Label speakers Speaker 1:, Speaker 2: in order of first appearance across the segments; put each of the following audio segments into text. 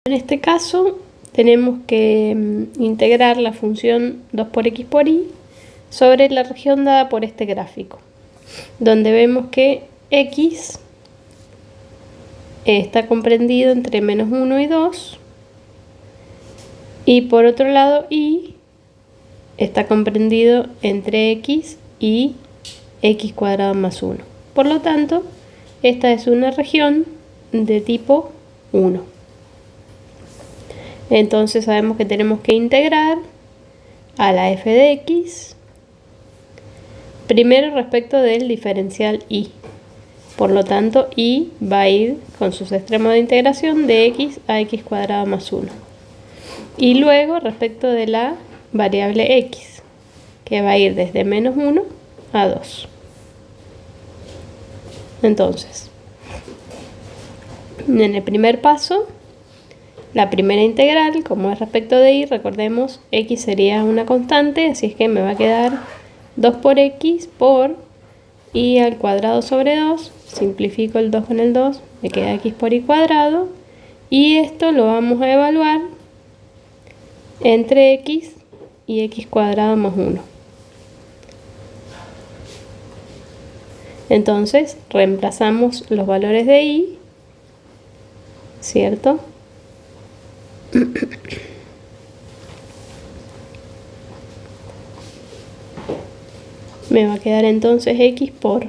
Speaker 1: En este caso tenemos que integrar la función 2 por x por y sobre la región dada por este gráfico, donde vemos que x está comprendido entre menos 1 y 2, y por otro lado y está comprendido entre x y x cuadrado más 1. Por lo tanto, esta es una región de tipo 1. Entonces sabemos que tenemos que integrar a la f de x primero respecto del diferencial y. Por lo tanto, y va a ir con sus extremos de integración de x a x cuadrado más 1. Y luego respecto de la variable x, que va a ir desde menos 1 a 2. Entonces, en el primer paso, la primera integral, como es respecto de y, recordemos, x sería una constante, así es que me va a quedar 2 por x por y al cuadrado sobre 2, simplifico el 2 con el 2, me queda x por y cuadrado, y esto lo vamos a evaluar entre x y x cuadrado más 1. Entonces, reemplazamos los valores de y, ¿cierto? Me va a quedar entonces x por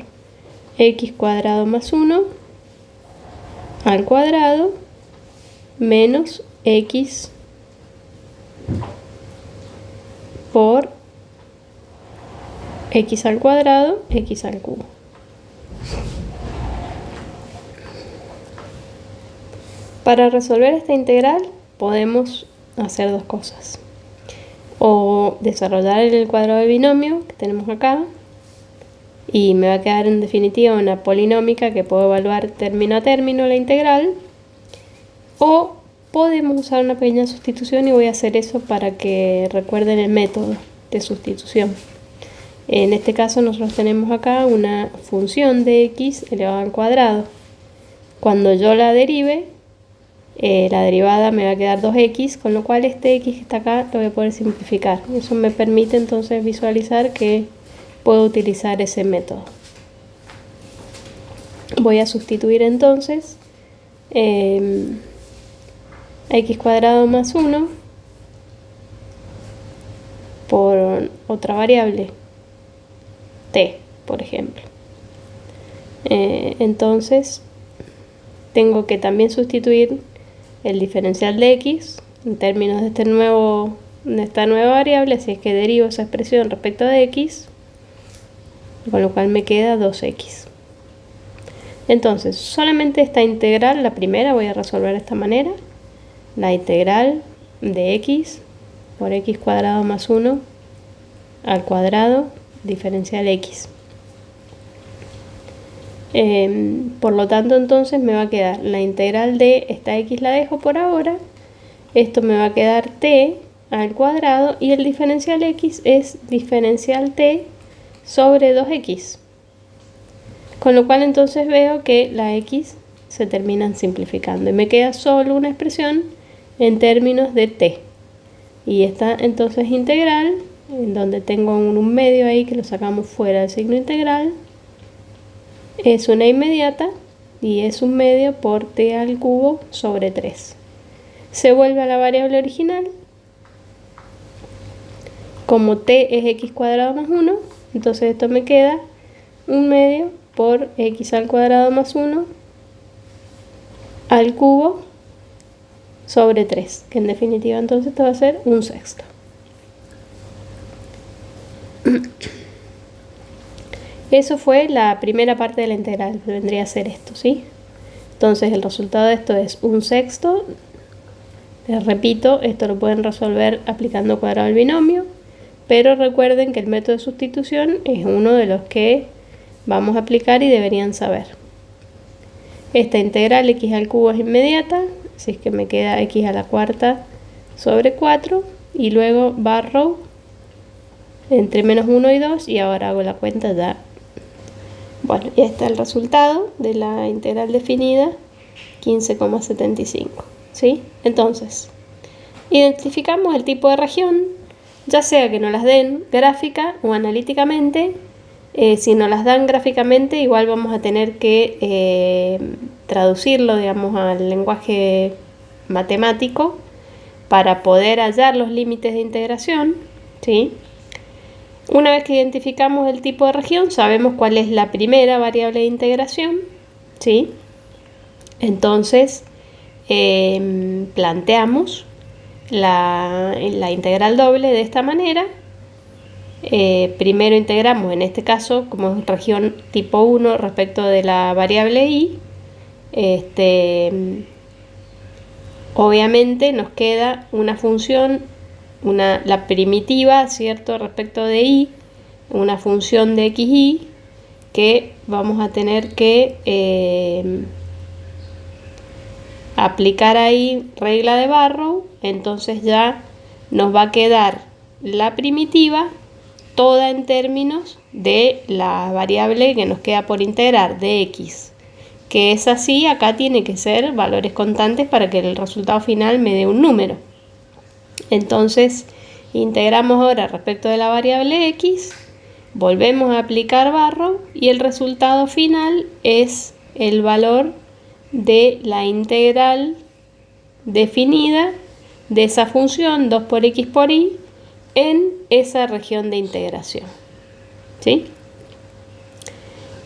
Speaker 1: x cuadrado más 1 al cuadrado menos x por x al cuadrado, x al cubo. Para resolver esta integral podemos hacer dos cosas. O desarrollar el cuadrado del binomio que tenemos acá, y me va a quedar en definitiva una polinómica que puedo evaluar término a término la integral, o podemos usar una pequeña sustitución, y voy a hacer eso para que recuerden el método de sustitución. En este caso nosotros tenemos acá una función de x elevado al cuadrado. Cuando yo la derive, la derivada me va a quedar 2x, con lo cual este x que está acá lo voy a poder simplificar. Eso me permite entonces visualizar que puedo utilizar ese método. Voy a sustituir entonces x cuadrado más 1 por otra variable, t, por ejemplo. Entonces tengo que también sustituir el diferencial de x en términos de esta nueva variable, así es que derivo esa expresión respecto de x, con lo cual me queda 2x. Entonces, solamente esta integral, la primera, voy a resolver de esta manera. La integral de x por x cuadrado más 1 al cuadrado diferencial x. Por lo tanto, entonces me va a quedar la integral de esta x, la dejo por ahora. Esto me va a quedar t al cuadrado, y el diferencial x es diferencial t sobre 2x. Con lo cual entonces veo que la x se terminan simplificando y me queda solo una expresión en términos de t. Y esta entonces integral, en donde tengo un medio ahí que lo sacamos fuera del signo integral, es una inmediata y es un medio por t al cubo sobre 3. Se vuelve a la variable original. Como t es x cuadrado más 1, entonces esto me queda un medio por x al cuadrado más 1 al cubo sobre 3, que en definitiva entonces esto va a ser un sexto. Eso fue la primera parte de la integral, que vendría a ser esto, ¿sí? Entonces el resultado de esto es un sexto. Les repito, esto lo pueden resolver aplicando cuadrado del binomio, pero recuerden que el método de sustitución es uno de los que vamos a aplicar y deberían saber. Esta integral x al cubo es inmediata, así es que me queda x a la cuarta sobre 4, y luego barro entre menos 1 y 2, y ahora hago la cuenta ya. Bueno, ya está el resultado de la integral definida, 15,75. ¿sí? Entonces, identificamos el tipo de región, ya sea que nos las den gráfica o analíticamente. Si nos las dan gráficamente, igual vamos a tener que traducirlo, digamos, al lenguaje matemático para poder hallar los límites de integración, ¿sí? Una vez que identificamos el tipo de región, sabemos cuál es la primera variable de integración, ¿sí? Entonces, planteamos la integral doble de esta manera. Primero integramos, en este caso, como es región tipo 1 respecto de la variable y, obviamente nos queda una función, la primitiva, ¿cierto?, respecto de y, una función de xy, que vamos a tener que aplicar ahí regla de Barrow. Entonces ya nos va a quedar la primitiva toda en términos de la variable que nos queda por integrar, de x, que es así. Acá tiene que ser valores constantes para que el resultado final me dé un número. Entonces integramos ahora respecto de la variable x, volvemos a aplicar Barrow y el resultado final es el valor de la integral definida de esa función 2 por x por y en esa región de integración, ¿sí?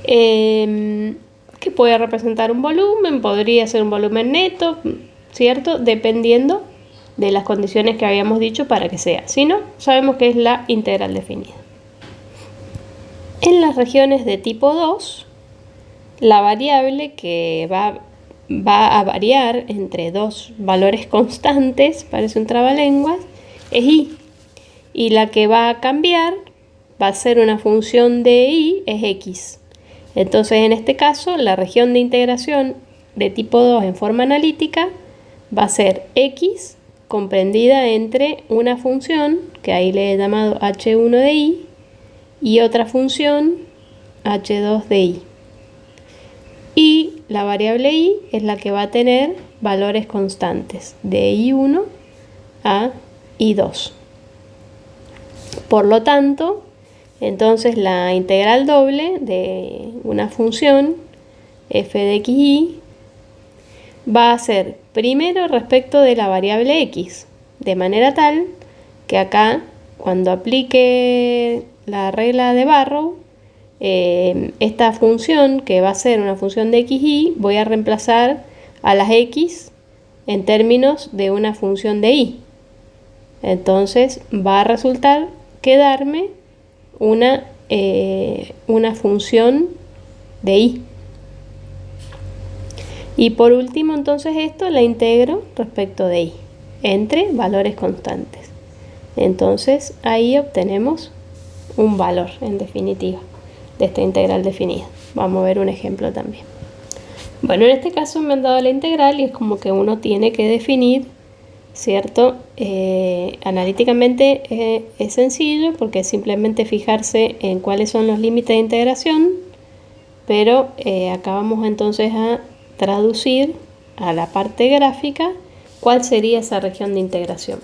Speaker 1: Que puede representar un volumen, podría ser un volumen neto, ¿cierto? Dependiendo de las condiciones que habíamos dicho para que sea. Si no, sabemos que es la integral definida. En las regiones de tipo 2, la variable que va a variar entre dos valores constantes, parece un trabalenguas, es y. Y la que va a cambiar va a ser una función de y, es x. Entonces, en este caso, la región de integración de tipo 2 en forma analítica va a ser x comprendida entre una función, que ahí le he llamado h1 de y otra función h2 de y. Y la variable y es la que va a tener valores constantes de i1 a i2. Por lo tanto, entonces la integral doble de una función f de xy va a ser primero respecto de la variable x, de manera tal que acá, cuando aplique la regla de Barrow, esta función, que va a ser una función de xy, voy a reemplazar a las x en términos de una función de y. Entonces va a resultar quedarme una función de y. Y por último, entonces esto la integro respecto de y entre valores constantes. Entonces ahí obtenemos un valor, en definitiva, de esta integral definida. Vamos a ver un ejemplo también. Bueno, en este caso me han dado la integral y es como que uno tiene que definir, ¿cierto? Analíticamente es sencillo porque es simplemente fijarse en cuáles son los límites de integración, pero acá vamos entonces a traducir a la parte gráfica cuál sería esa región de integración.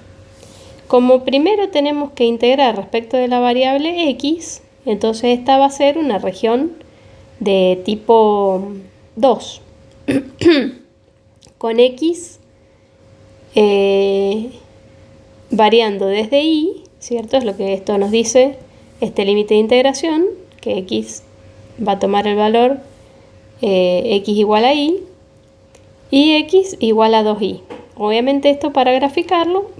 Speaker 1: Como primero tenemos que integrar respecto de la variable x, entonces esta va a ser una región de tipo 2 con x variando desde y, ¿cierto? Es lo que esto nos dice, este límite de integración, que x va a tomar el valor x igual a y x igual a 2y. Obviamente esto, para graficarlo,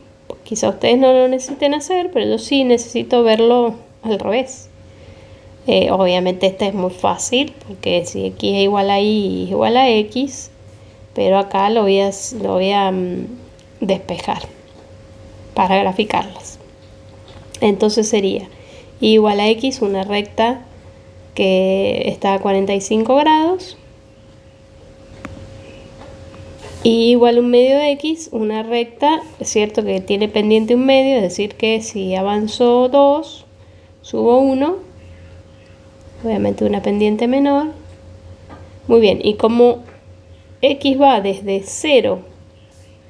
Speaker 1: quizá ustedes no lo necesiten hacer, pero yo sí necesito verlo al revés. Obviamente este es muy fácil, porque si x es igual a y es igual a x, pero acá lo voy a despejar para graficarlas. Entonces sería y igual a x, una recta que está a 45 grados, y igual un medio de x, una recta, es cierto que tiene pendiente un medio, es decir que si avanzo 2, subo 1, obviamente una pendiente menor. Muy bien, y como x va desde 0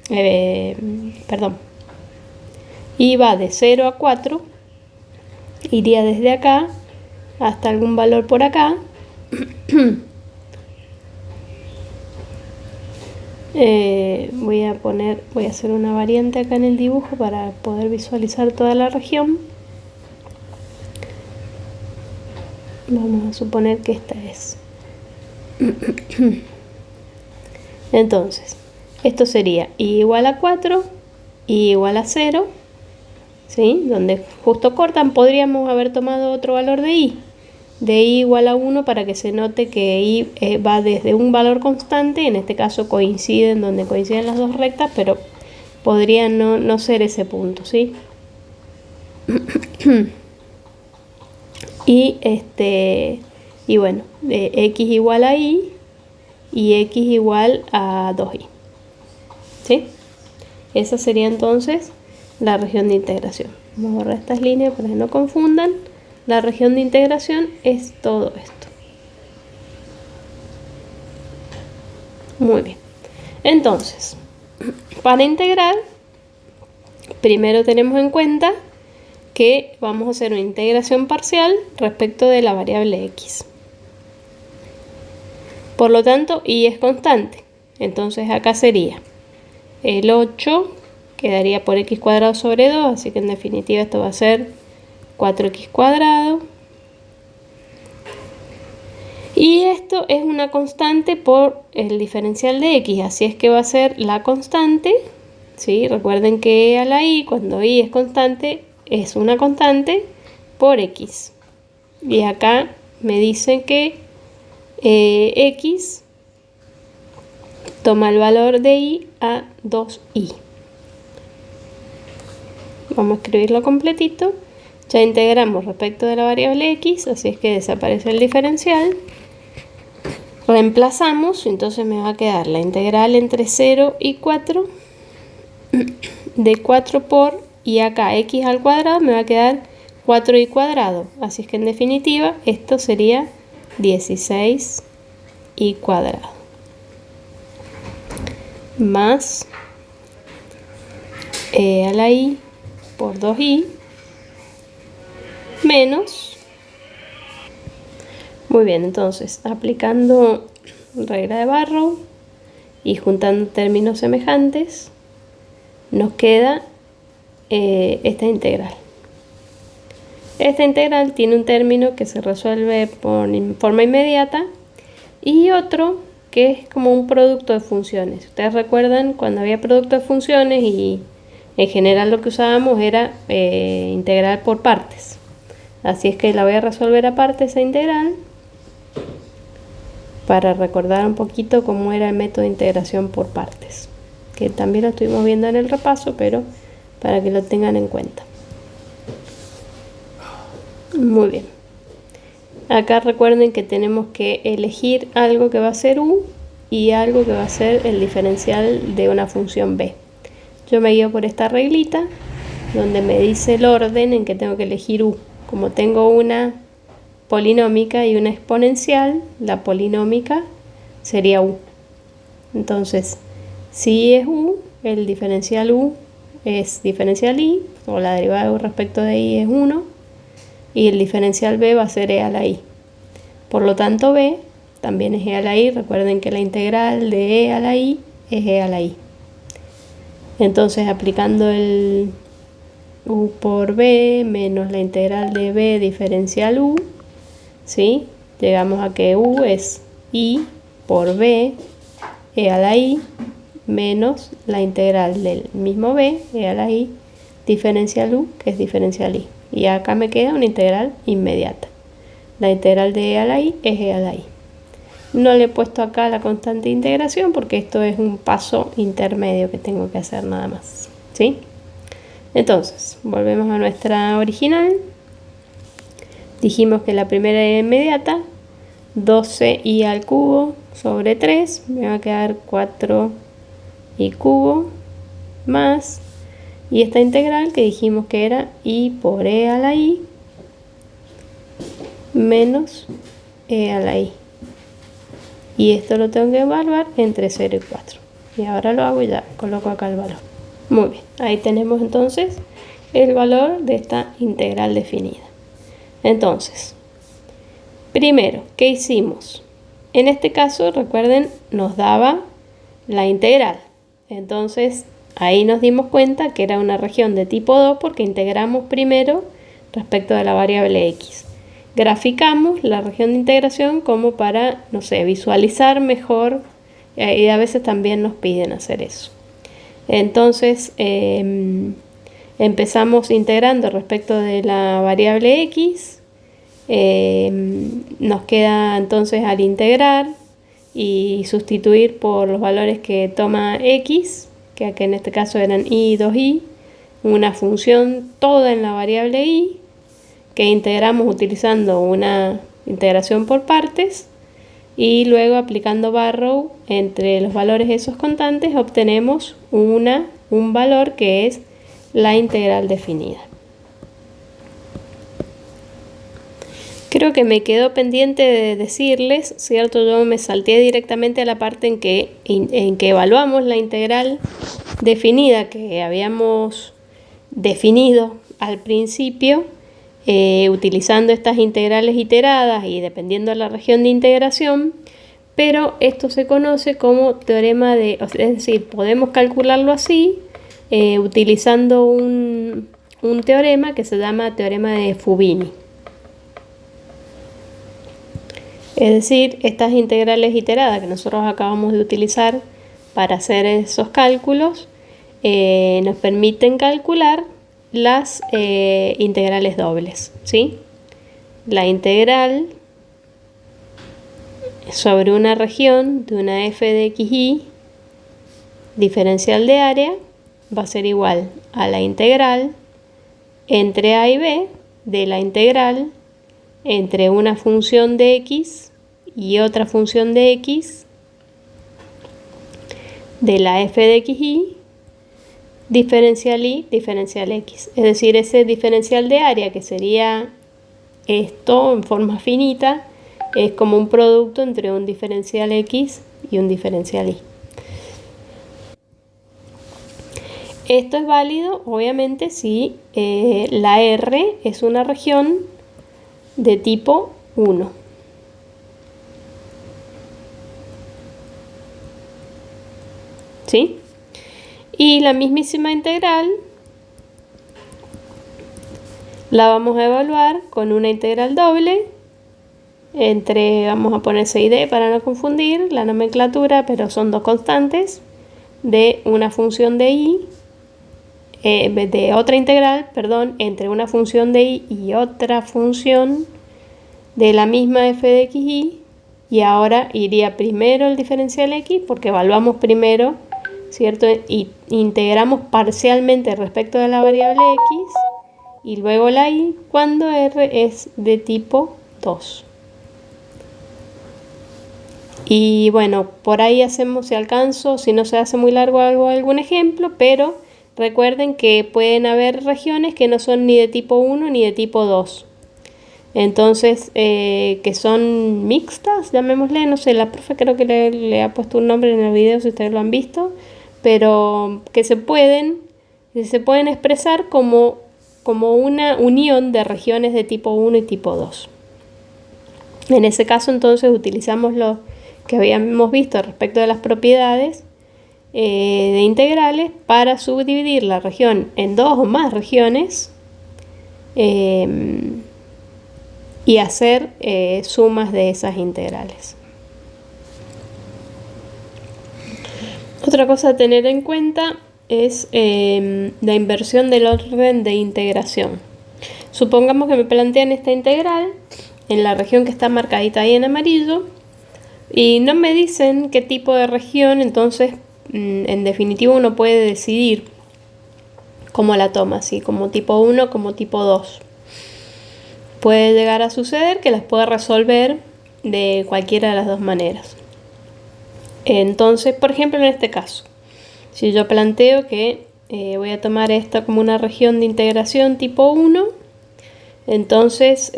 Speaker 1: perdón, y va de 0 a 4, iría desde acá hasta algún valor por acá. Voy a hacer una variante acá en el dibujo para poder visualizar toda la región. Vamos a suponer que esta es. Entonces, esto sería i igual a 4, i igual a 0, ¿sí? Donde justo cortan, podríamos haber tomado otro valor de i igual a 1 para que se note que i va desde un valor constante, en este caso coinciden donde coinciden las dos rectas, pero podría no ser ese punto, ¿sí? Y bueno, x igual a y x igual a 2i, ¿sí? Esa sería entonces la región de integración. Vamos a borrar estas líneas para que no confundan. La región de integración es todo esto. Muy bien. Entonces, para integrar, primero tenemos en cuenta que vamos a hacer una integración parcial respecto de la variable x. Por lo tanto, y es constante. Entonces acá sería el 8 quedaría por x cuadrado sobre 2, así que en definitiva esto va a ser 4x cuadrado. Y esto es una constante por el diferencial de x, así es que va a ser la constante, ¿sí? Recuerden que e a la i, cuando i es constante, es una constante por x. Y acá me dicen que x toma el valor de i a 2i. Vamos a escribirlo completito. Ya integramos respecto de la variable x, así es que desaparece el diferencial. Reemplazamos, entonces me va a quedar la integral entre 0 y 4 de 4 por, y acá x al cuadrado me va a quedar 4i cuadrado. Así es que en definitiva esto sería 16i cuadrado. Más e a la i por 2i menos. Muy bien, entonces aplicando regla de Barrow y juntando términos semejantes, nos queda esta integral. Esta integral tiene un término que se resuelve por forma inmediata y otro que es como un producto de funciones. Ustedes recuerdan cuando había producto de funciones y en general lo que usábamos era integral por partes. Así es que la voy a resolver aparte esa integral para recordar un poquito cómo era el método de integración por partes, que también lo estuvimos viendo en el repaso, pero para que lo tengan en cuenta. Muy bien. Acá recuerden que tenemos que elegir algo que va a ser u y algo que va a ser el diferencial de una función b. Yo me guío por esta reglita donde me dice el orden en que tengo que elegir u. Como tengo una polinómica y una exponencial, la polinómica sería u. Entonces, si es u, el diferencial u es diferencial i, o la derivada de u respecto de i es 1, y el diferencial b va a ser e a la i. Por lo tanto, b también es e a la i. Recuerden que la integral de e a la i es e a la i. Entonces, aplicando el u por b menos la integral de b diferencial u, ¿sí? Llegamos a que u es i por b e a la i menos la integral del mismo b e a la i diferencial u, que es diferencial i. Y acá me queda una integral inmediata. La integral de e a la i es e a la i. No le he puesto acá la constante de integración porque esto es un paso intermedio que tengo que hacer nada más, ¿sí? Entonces, volvemos a nuestra original. Dijimos que la primera era inmediata, 12i al cubo sobre 3, me va a quedar 4i cubo más, y esta integral que dijimos que era i por e a la i menos e a la i. Y esto lo tengo que evaluar entre 0 y 4. Y ahora lo hago y ya coloco acá el valor. Muy bien, ahí tenemos entonces el valor de esta integral definida. Entonces, primero, ¿qué hicimos? En este caso, recuerden, nos daba la integral. Entonces, ahí nos dimos cuenta que era una región de tipo 2 porque integramos primero respecto de la variable x. Graficamos la región de integración como para, no sé, visualizar mejor, y a veces también nos piden hacer eso. Entonces, empezamos integrando respecto de la variable x, nos queda entonces al integrar y sustituir por los valores que toma x, que aquí en este caso eran y 2i, una función toda en la variable y, que integramos utilizando una integración por partes, y luego aplicando barrow entre los valores esos constantes obtenemos un valor que es la integral definida. Creo que me quedó pendiente de decirles, ¿cierto? Yo me salté directamente a la parte en que evaluamos la integral definida que habíamos definido al principio, utilizando estas integrales iteradas y dependiendo de la región de integración, pero esto se conoce como teorema de, es decir, podemos calcularlo así, utilizando un teorema que se llama teorema de Fubini. Es decir, estas integrales iteradas que nosotros acabamos de utilizar para hacer esos cálculos nos permiten calcular las integrales dobles, ¿sí? La integral sobre una región de una f de xy diferencial de área va a ser igual a la integral entre a y b de la integral entre una función de x y otra función de x de la f de xy diferencial y diferencial x. Es decir, ese diferencial de área, que sería esto en forma finita, es como un producto entre un diferencial x y un diferencial y. Esto es válido, obviamente, si la R es una región de tipo 1. ¿Sí? Y la mismísima integral la vamos a evaluar con una integral doble entre, vamos a poner c y d para no confundir la nomenclatura, pero son dos constantes, de una función de y, de otra integral, perdón, entre una función de y otra función de la misma f de xy, y ahora iría primero el diferencial x porque evaluamos primero, ¿cierto? Y integramos parcialmente respecto de la variable x y luego la y cuando r es de tipo 2. Y bueno, por ahí hacemos, si alcanzo, si no se hace muy largo algún ejemplo, pero recuerden que pueden haber regiones que no son ni de tipo 1 ni de tipo 2. Entonces, que son mixtas, llamémosle, no sé, la profe creo que le ha puesto un nombre en el video si ustedes lo han visto, pero que se pueden expresar como una unión de regiones de tipo 1 y tipo 2. En ese caso, entonces, utilizamos lo que habíamos visto respecto de las propiedades de integrales para subdividir la región en dos o más regiones y hacer sumas de esas integrales. Otra cosa a tener en cuenta es la inversión del orden de integración. Supongamos que me plantean esta integral en la región que está marcadita ahí en amarillo y no me dicen qué tipo de región, entonces en definitiva uno puede decidir cómo la toma, si como tipo 1 o como tipo 2. Puede llegar a suceder que las pueda resolver de cualquiera de las dos maneras. Entonces, por ejemplo, en este caso, si yo planteo que voy a tomar esta como una región de integración tipo 1, entonces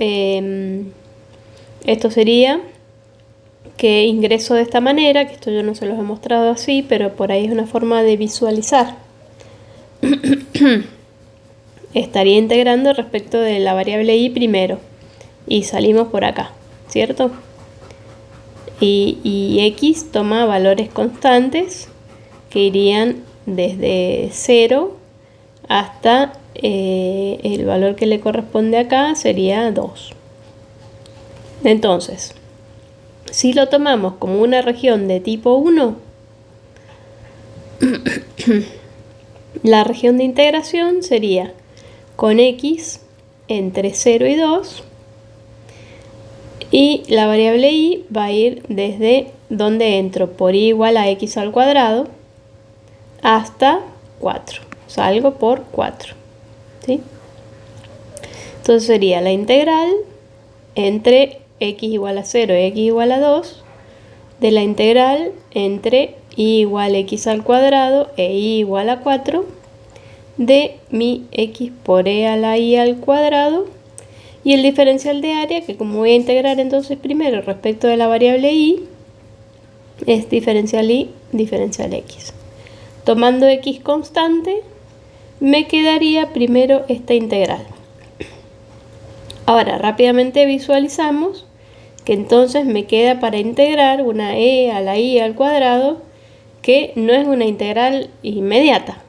Speaker 1: esto sería que ingreso de esta manera, que esto yo no se los he mostrado así, pero por ahí es una forma de visualizar. Estaría integrando respecto de la variable y primero y salimos por acá, ¿cierto? Y x toma valores constantes que irían desde 0 hasta el valor que le corresponde acá sería 2. Entonces, si lo tomamos como una región de tipo 1, la región de integración sería con x entre 0 y 2, y la variable y va a ir desde donde entro por y igual a x al cuadrado hasta 4. Salgo por 4. ¿Sí? Entonces sería la integral entre x igual a 0 y x igual a 2 de la integral entre y igual a x al cuadrado e y igual a 4 de mi x por e a la y al cuadrado, y el diferencial de área, que como voy a integrar entonces primero respecto de la variable y, es diferencial y diferencial x. Tomando x constante, me quedaría primero esta integral. Ahora rápidamente visualizamos que entonces me queda para integrar una e a la y al cuadrado, que no es una integral inmediata.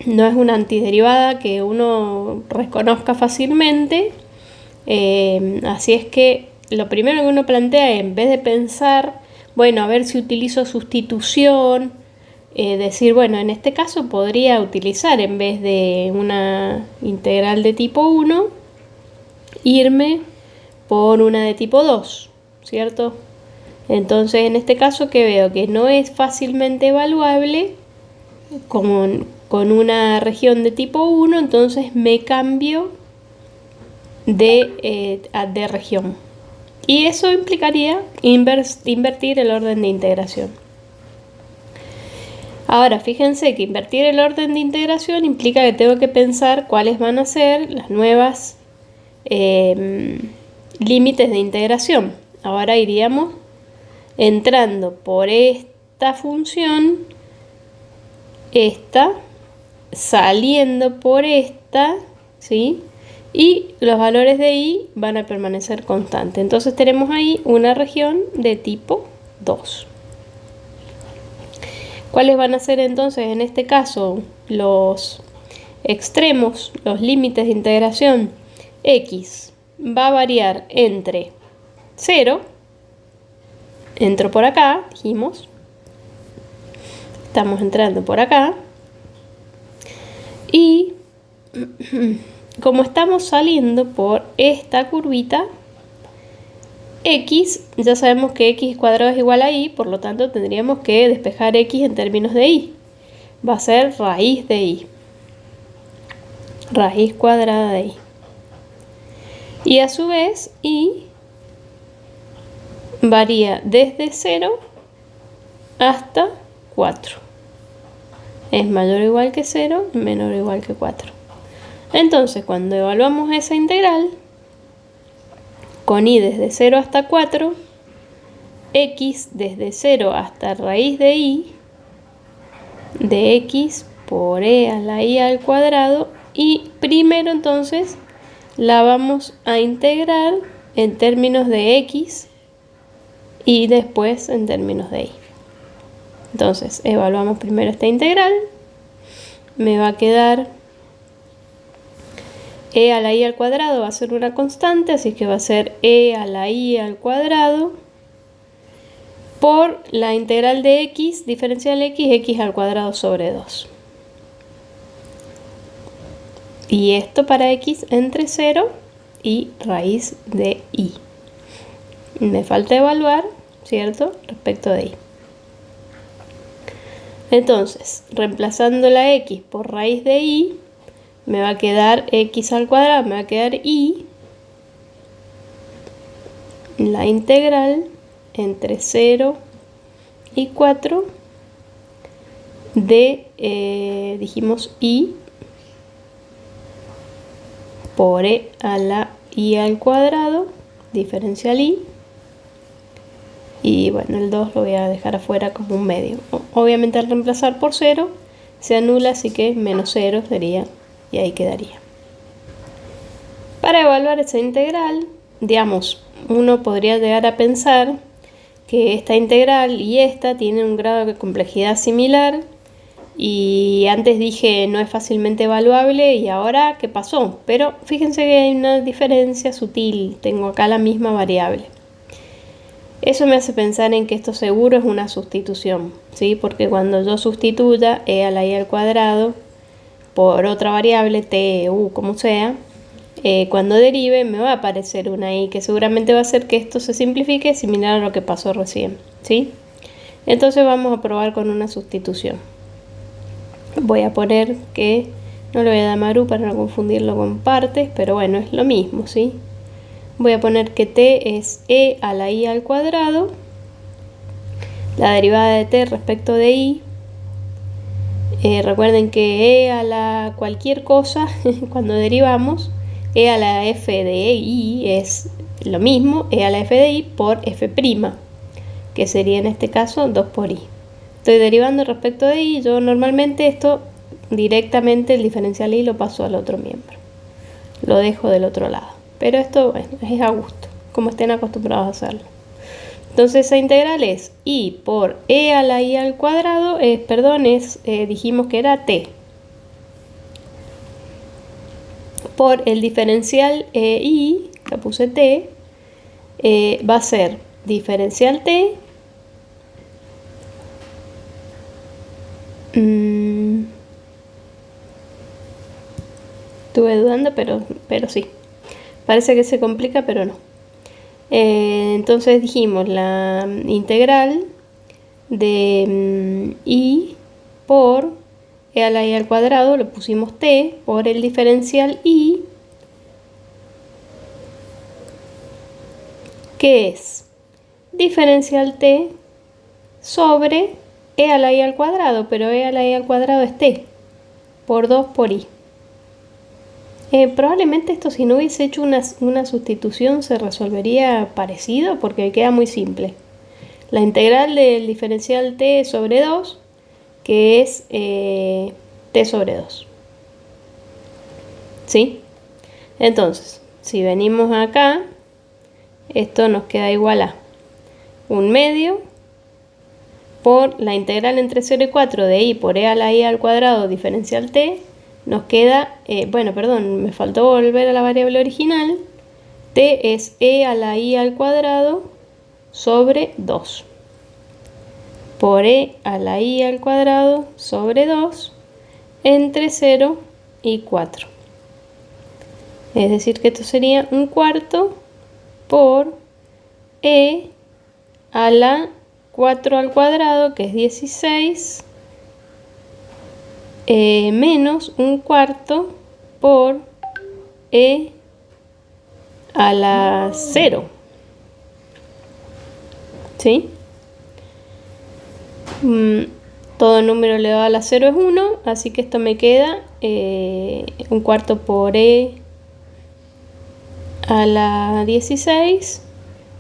Speaker 1: No es una antiderivada que uno reconozca fácilmente. Así es que lo primero que uno plantea, en vez de pensar, bueno, a ver si utilizo sustitución, decir, bueno, en este caso podría utilizar, en vez de una integral de tipo 1, irme por una de tipo 2, ¿cierto? Entonces, en este caso, que veo que no es fácilmente evaluable con una región de tipo 1, entonces me cambio de región. Y eso implicaría invertir el orden de integración. Ahora, fíjense que invertir el orden de integración implica que tengo que pensar cuáles van a ser las nuevas límites de integración. Ahora iríamos entrando por esta función, esta, saliendo por esta, ¿sí? Y los valores de y van a permanecer constantes. Entonces tenemos ahí una región de tipo 2. ¿Cuáles van a ser entonces en este caso los extremos, los límites de integración? X va a variar entre 0, entro por acá, dijimos, estamos entrando por acá, y como estamos saliendo por esta curvita, x, ya sabemos que x cuadrado es igual a y, por lo tanto tendríamos que despejar x en términos de y. Va a ser raíz de y, raíz cuadrada de y. Y a su vez, y varía desde 0 hasta 4. Es mayor o igual que 0, menor o igual que 4. Entonces, cuando evaluamos esa integral, con y desde 0 hasta 4, x desde 0 hasta raíz de y, de x por e a la y al cuadrado, y primero entonces la vamos a integrar en términos de x y después en términos de y. Entonces evaluamos primero esta integral, me va a quedar e a la y al cuadrado, va a ser una constante, así que va a ser e a la y al cuadrado por la integral de x, diferencial x al cuadrado sobre 2. Y esto para x entre 0 y raíz de y. Me falta evaluar, ¿cierto?, respecto de y. Entonces, reemplazando la x por raíz de y, me va a quedar x al cuadrado, me va a quedar y, la integral entre 0 y 4 de, dijimos, y por e a la y al cuadrado, diferencial y, Y bueno, el 2 lo voy a dejar afuera como un medio. Obviamente al reemplazar por 0 se anula, así que menos 0 sería, y ahí quedaría. Para evaluar esa integral, digamos, uno podría llegar a pensar que esta integral y esta tienen un grado de complejidad similar, y antes dije no es fácilmente evaluable, y ahora ¿qué pasó? Pero fíjense que hay una diferencia sutil, tengo acá la misma variable. Eso me hace pensar en que esto seguro es una sustitución, ¿sí? Porque cuando yo sustituya e a la i al cuadrado por otra variable, t, u, como sea, cuando derive me va a aparecer una i que seguramente va a hacer que esto se simplifique, similar a lo que pasó recién, ¿sí? Entonces vamos a probar con una sustitución. Voy a poner que, no le voy a dar maru para no confundirlo con partes, pero bueno, es lo mismo, ¿sí? Voy a poner que t es e a la i al cuadrado, la derivada de t respecto de i. Recuerden que e a la cualquier cosa, cuando derivamos, e a la f de i es lo mismo, e a la f de i por f', que sería en este caso 2 por i. Estoy derivando respecto de i, yo normalmente esto directamente el diferencial i lo paso al otro miembro. Lo dejo del otro lado. Pero esto, bueno, es a gusto, como estén acostumbrados a hacerlo. Entonces esa integral es i por e a la i al cuadrado, dijimos que era t. Por el diferencial i, que puse t, va a ser diferencial t estuve dudando, pero sí. Parece que se complica, pero no. Entonces dijimos la integral de i por e a la i al cuadrado, le pusimos t, por el diferencial i, que es diferencial t sobre e a la i al cuadrado, pero e a la i al cuadrado es t, por 2 por i. Probablemente esto, si no hubiese hecho una sustitución, se resolvería parecido, porque queda muy simple. La integral del diferencial t sobre 2, que es t sobre 2. ¿Sí? Entonces, si venimos acá, esto nos queda igual a un medio por la integral entre 0 y 4 de i por e a la i al cuadrado diferencial t. Nos queda, me faltó volver a la variable original. T es e a la i al cuadrado sobre 2. Por e a la i al cuadrado sobre 2 entre 0 y 4. Es decir que esto sería un cuarto por e a la 4 al cuadrado, que es 16, menos un cuarto por e a la 0. ¿Sí? Todo número elevado a la 0 es 1, así que esto me queda un cuarto por e a la 16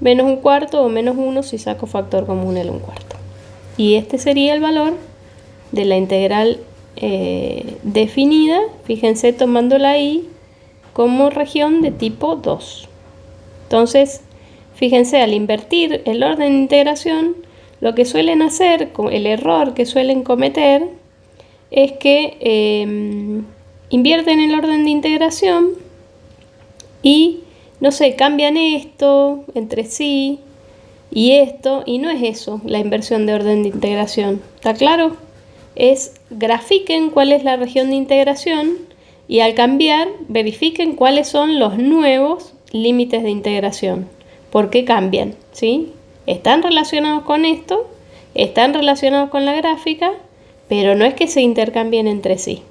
Speaker 1: menos un cuarto o menos 1 si saco factor común el un cuarto. Y este sería el valor de la integral definida, fíjense, tomando la i como región de tipo 2. Entonces, fíjense, al invertir el orden de integración, lo que suelen hacer, el error que suelen cometer, es que invierten el orden de integración y, no sé, cambian esto entre sí y esto, y no es eso la inversión de orden de integración. ¿Está claro? Es grafiquen cuál es la región de integración y al cambiar verifiquen cuáles son los nuevos límites de integración. ¿Por qué cambian? ¿Sí? Están relacionados con esto, están relacionados con la gráfica, pero no es que se intercambien entre sí.